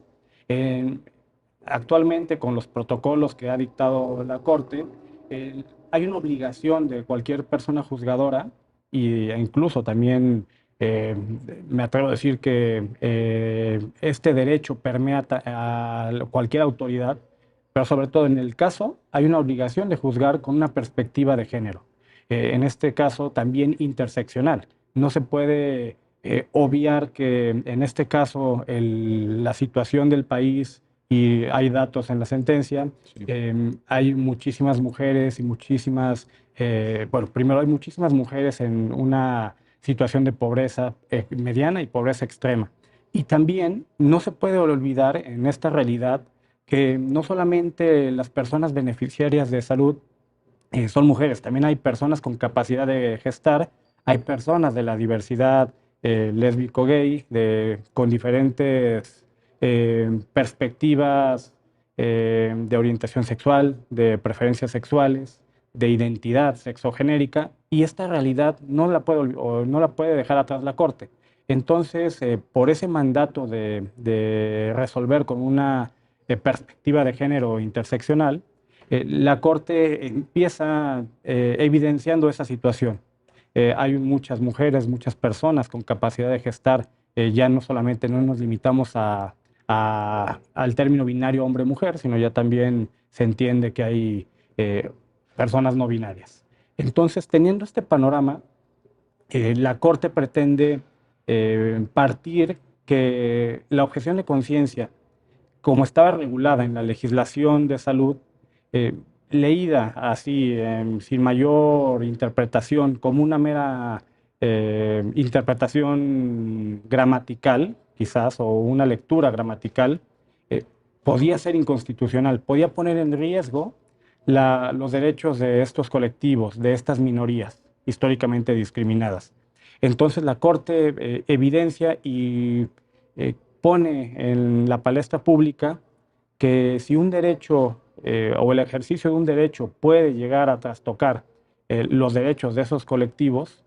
Actualmente, con los protocolos que ha dictado la Corte, hay una obligación de cualquier persona juzgadora, e incluso también me atrevo a decir que este derecho permea a cualquier autoridad, pero sobre todo en el caso hay una obligación de juzgar con una perspectiva de género. En este caso también interseccional. No se puede obviar que en este caso la situación del país, y hay datos en la sentencia, Sí. Hay muchísimas mujeres y muchísimas, bueno, primero hay muchísimas mujeres en una situación de pobreza mediana y pobreza extrema. Y también no se puede olvidar en esta realidad que no solamente las personas beneficiarias de salud son mujeres, también hay personas con capacidad de gestar, hay personas de la diversidad lésbico-gay, con diferentes perspectivas de orientación sexual, de preferencias sexuales, de identidad sexogenérica, y esta realidad no la puede dejar atrás la Corte. Entonces, por ese mandato de resolver con una perspectiva de género interseccional, la Corte empieza evidenciando esa situación. Hay muchas mujeres, muchas personas con capacidad de gestar, ya no solamente no nos limitamos al término binario hombre-mujer, sino ya también se entiende que hay personas no binarias. Entonces, teniendo este panorama, la Corte pretende partir que la objeción de conciencia, como estaba regulada en la legislación de salud, leída así, sin mayor interpretación, como una mera interpretación gramatical, quizás, o una lectura gramatical, podía ser inconstitucional, podía poner en riesgo los derechos de estos colectivos, de estas minorías históricamente discriminadas. Entonces la Corte evidencia y pone en la palestra pública que si un derecho o el ejercicio de un derecho puede llegar a trastocar los derechos de esos colectivos,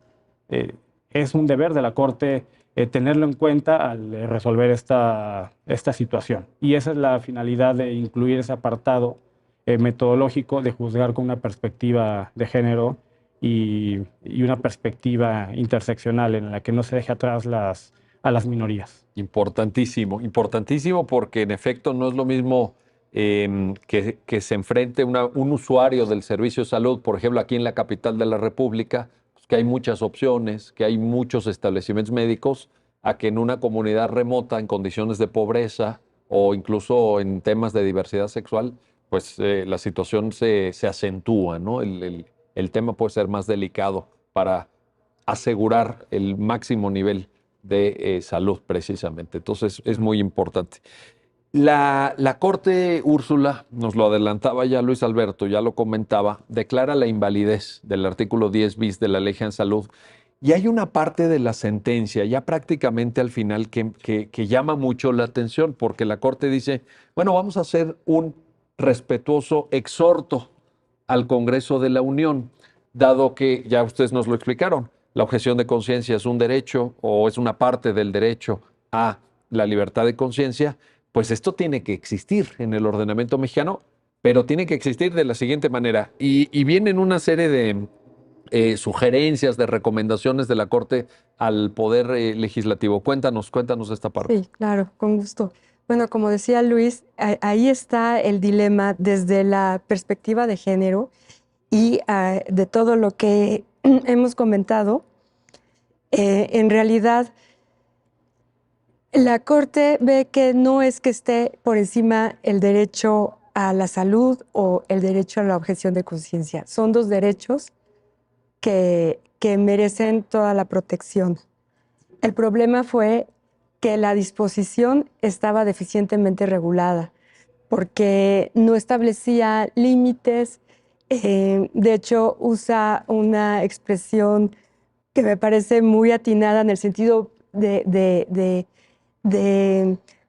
es un deber de la Corte tenerlo en cuenta al resolver esta situación. Y esa es la finalidad de incluir ese apartado metodológico de juzgar con una perspectiva de género y una perspectiva interseccional en la que no se deje atrás a las minorías. Importantísimo, importantísimo porque en efecto no es lo mismo que se enfrente un usuario del servicio de salud, por ejemplo, aquí en la capital de la República, pues, que hay muchas opciones, que hay muchos establecimientos médicos, a que en una comunidad remota, en condiciones de pobreza o incluso en temas de diversidad sexual, pues la situación se acentúa, ¿no? El tema puede ser más delicado para asegurar el máximo nivel de salud precisamente. Entonces es muy importante. La Corte, Úrsula, nos lo adelantaba ya Luis Alberto, ya lo comentaba, declara la invalidez del artículo 10 bis de la Ley en Salud. Y hay una parte de la sentencia, ya prácticamente al final, que llama mucho la atención, porque la Corte dice, bueno, vamos a hacer un respetuoso exhorto al Congreso de la Unión, dado que, ya ustedes nos lo explicaron, la objeción de conciencia es un derecho o es una parte del derecho a la libertad de conciencia, pues esto tiene que existir en el ordenamiento mexicano, pero tiene que existir de la siguiente manera. Y vienen una serie de sugerencias, de recomendaciones de la Corte al Poder Legislativo. Cuéntanos esta parte. Sí, claro, con gusto. Bueno, como decía Luis, ahí está el dilema desde la perspectiva de género y de todo lo que hemos comentado. En realidad, la Corte ve que no es que esté por encima el derecho a la salud o el derecho a la objeción de conciencia. Son dos derechos que merecen toda la protección. El problema fue que la disposición estaba deficientemente regulada porque no establecía límites. De hecho, usa una expresión que me parece muy atinada en el sentido de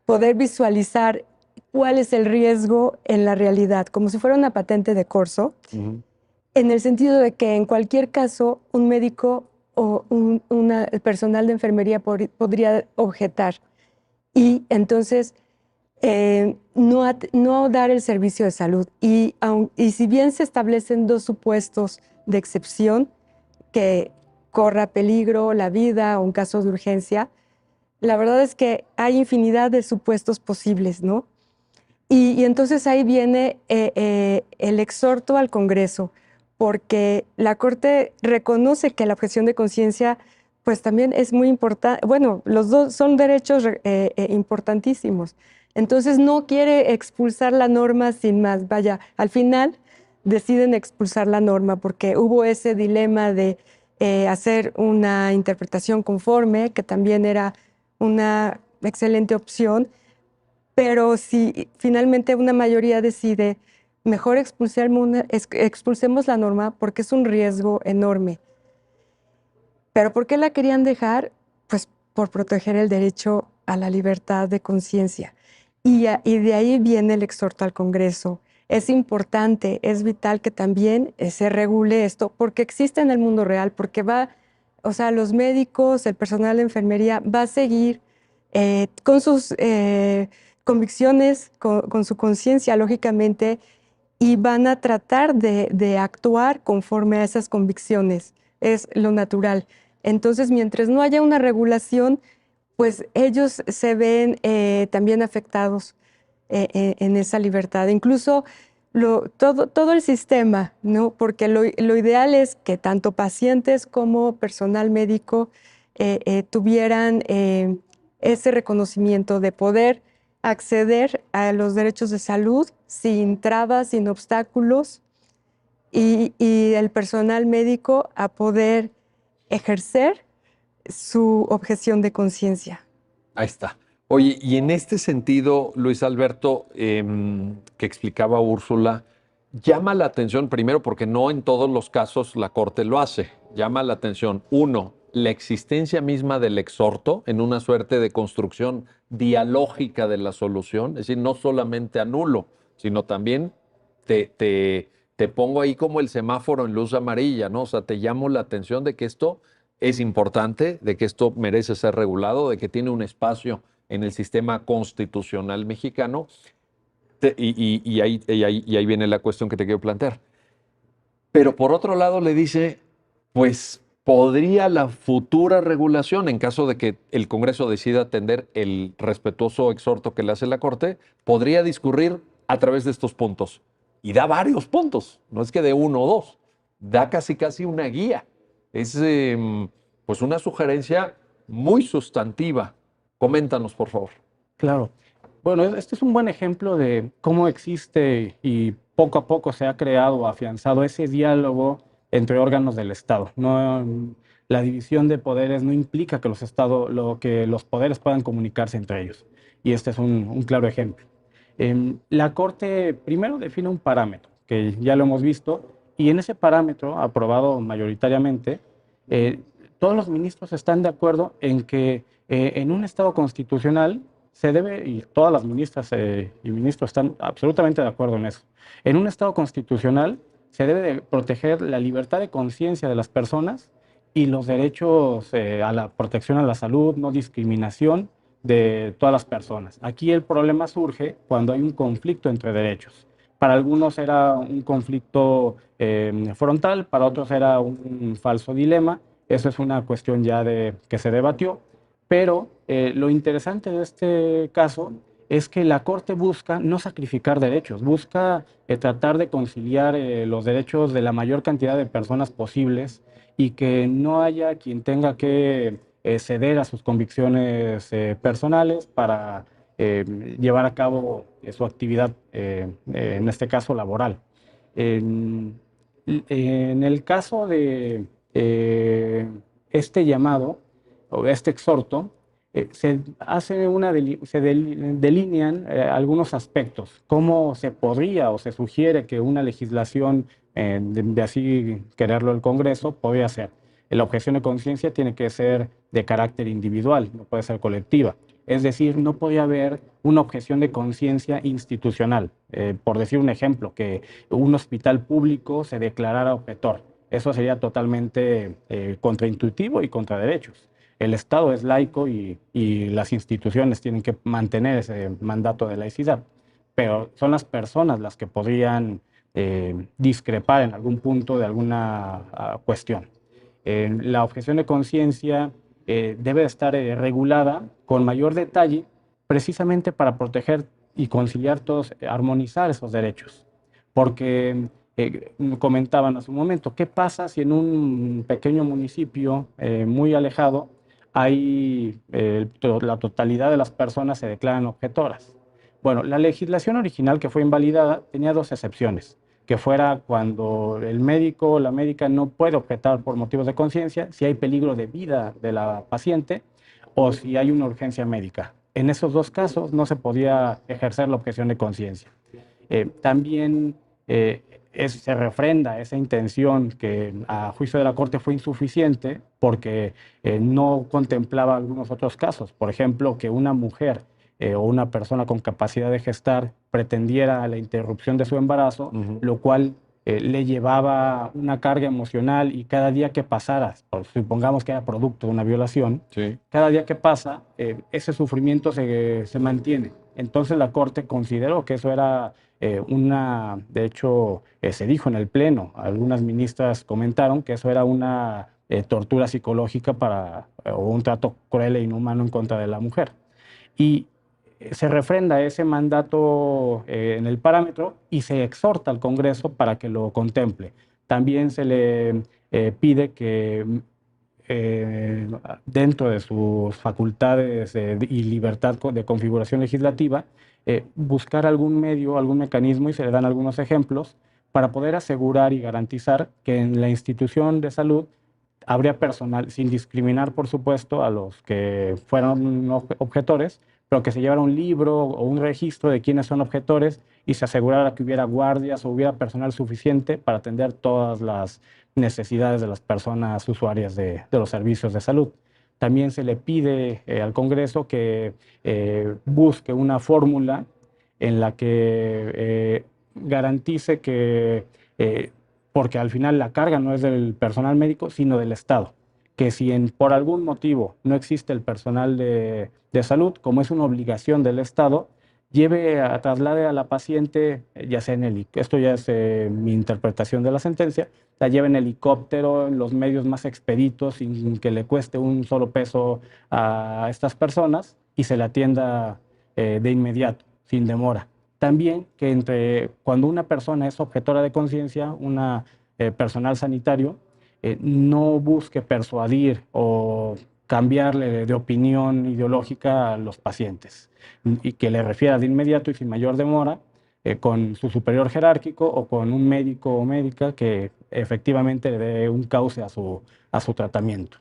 poder visualizar cuál es el riesgo en la realidad, como si fuera una patente de corso, en el sentido de que en cualquier caso un médico o el personal de enfermería podría objetar y entonces no dar el servicio de salud. Y si bien se establecen dos supuestos de excepción, que corra peligro la vida o un caso de urgencia, la verdad es que hay infinidad de supuestos posibles, ¿no? Y entonces ahí viene el exhorto al Congreso, porque la Corte reconoce que la objeción de conciencia pues también es muy importante. Bueno, los dos son derechos importantísimos. Entonces no quiere expulsar la norma sin más. Vaya, al final deciden expulsar la norma porque hubo ese dilema de hacer una interpretación conforme, que también era una excelente opción, pero si finalmente una mayoría decide, mejor expulsemos la norma porque es un riesgo enorme. ¿Pero por qué la querían dejar? Pues por proteger el derecho a la libertad de conciencia. Y de ahí viene el exhorto al Congreso. Es importante, es vital que también se regule esto, porque existe en el mundo real, porque o sea, los médicos, el personal de enfermería va a seguir con sus convicciones, con su conciencia, lógicamente, y van a tratar de actuar conforme a esas convicciones. Es lo natural. Entonces, mientras no haya una regulación, pues ellos se ven también afectados en esa libertad. Incluso todo el sistema, ¿no? Porque lo ideal es que tanto pacientes como personal médico tuvieran ese reconocimiento de poder acceder a los derechos de salud sin trabas, sin obstáculos, y el personal médico a poder ejercer su objeción de conciencia. Ahí está. Oye, y en este sentido, Luis Alberto, que explicaba Úrsula, llama la atención primero porque no en todos los casos la Corte lo hace. Llama la atención, uno, la existencia misma del exhorto en una suerte de construcción dialógica de la solución, es decir, no solamente anulo, sino también te pongo ahí como el semáforo en luz amarilla, ¿no? O sea, te llamo la atención de que esto es importante, de que esto merece ser regulado, de que tiene un espacio en el sistema constitucional mexicano. Y ahí viene la cuestión que te quiero plantear. Pero por otro lado le dice, pues podría la futura regulación, en caso de que el Congreso decida atender el respetuoso exhorto que le hace la Corte, podría discurrir a través de estos puntos. Y da varios puntos, no es que de uno o dos, da casi una guía. Es pues una sugerencia muy sustantiva. Coméntanos, por favor. Claro. Bueno, este es un buen ejemplo de cómo existe y poco a poco se ha creado o afianzado ese diálogo entre órganos del Estado. No, la división de poderes no implica que que los poderes puedan comunicarse entre ellos. Y este es un claro ejemplo. La Corte primero define un parámetro, que ya lo hemos visto, y en ese parámetro, aprobado mayoritariamente, eh, todos los ministros están de acuerdo en que en un Estado constitucional se debe, y todas las ministras y ministros están absolutamente de acuerdo en eso, en un Estado constitucional se debe de proteger la libertad de conciencia de las personas y los derechos a la protección a la salud, no discriminación de todas las personas. Aquí el problema surge cuando hay un conflicto entre derechos. Para algunos era un conflicto frontal, para otros era un falso dilema. Eso es una cuestión ya que se debatió. Pero lo interesante de este caso es que la Corte busca no sacrificar derechos, busca tratar de conciliar los derechos de la mayor cantidad de personas posibles y que no haya quien tenga que ceder a sus convicciones personales para llevar a cabo su actividad, en este caso laboral. En, en el caso de este llamado o este exhorto, se hace delinean algunos aspectos, cómo se podría o se sugiere que una legislación, de así quererlo el Congreso, podría ser. La objeción de conciencia tiene que ser de carácter individual, no puede ser colectiva. Es decir, no podía haber una objeción de conciencia institucional. Por decir un ejemplo, que un hospital público se declarara objetor. Eso sería totalmente contraintuitivo y contra derechos. El Estado es laico y las instituciones tienen que mantener ese mandato de laicidad, pero son las personas las que podrían discrepar en algún punto de alguna cuestión. La objeción de conciencia debe estar regulada con mayor detalle precisamente para proteger y conciliar todos, armonizar esos derechos. Porque comentaban hace un momento, ¿qué pasa si en un pequeño municipio muy alejado la totalidad de las personas se declaran objetoras? Bueno, la legislación original que fue invalidada tenía dos excepciones, que fuera cuando el médico o la médica no puede objetar por motivos de conciencia, si hay peligro de vida de la paciente o si hay una urgencia médica. En esos dos casos no se podía ejercer la objeción de conciencia. También se refrenda esa intención que a juicio de la Corte fue insuficiente porque no contemplaba algunos otros casos. Por ejemplo, que una mujer o una persona con capacidad de gestar pretendiera la interrupción de su embarazo, lo cual le llevaba una carga emocional y cada día que pasara, supongamos que era producto de una violación, Sí. cada día que pasa, ese sufrimiento se mantiene. Entonces la Corte consideró que eso era de hecho, se dijo en el Pleno, algunas ministras comentaron que eso era una tortura psicológica o un trato cruel e inhumano en contra de la mujer. Y se refrenda ese mandato en el parámetro y se exhorta al Congreso para que lo contemple. También se le pide que dentro de sus facultades y libertad de configuración legislativa, buscar algún medio, algún mecanismo, y se le dan algunos ejemplos, para poder asegurar y garantizar que en la institución de salud habría personal, sin discriminar, por supuesto, a los que fueron objetores, pero que se llevara un libro o un registro de quiénes son objetores y se asegurara que hubiera guardias o hubiera personal suficiente para atender todas las necesidades de las personas usuarias de los servicios de salud. También se le pide al Congreso que busque una fórmula en la que garantice que, porque al final la carga no es del personal médico, sino del Estado, que si por algún motivo no existe el personal de salud, como es una obligación del Estado, traslade a la paciente, ya sea esto ya es mi interpretación de la sentencia, la lleve en helicóptero, en los medios más expeditos, sin que le cueste un solo peso a estas personas y se la atienda de inmediato, sin demora. También que cuando una persona es objetora de conciencia, personal sanitario, no busque persuadir o cambiarle de opinión ideológica a los pacientes y que le refiera de inmediato y sin mayor demora con su superior jerárquico o con un médico o médica que efectivamente le dé un cauce a su tratamiento.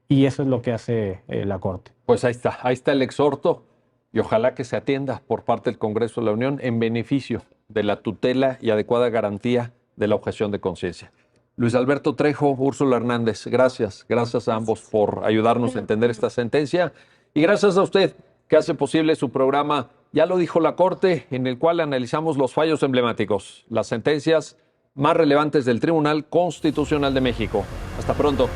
Y eso es lo que hace la Corte. Pues ahí está el exhorto y ojalá que se atienda por parte del Congreso de la Unión en beneficio de la tutela y adecuada garantía de la objeción de conciencia. Luis Alberto Trejo, Úrsula Hernández, gracias a ambos por ayudarnos a entender esta sentencia y gracias a usted que hace posible su programa Ya lo dijo la Corte, en el cual analizamos los fallos emblemáticos, las sentencias más relevantes del Tribunal Constitucional de México. Hasta pronto.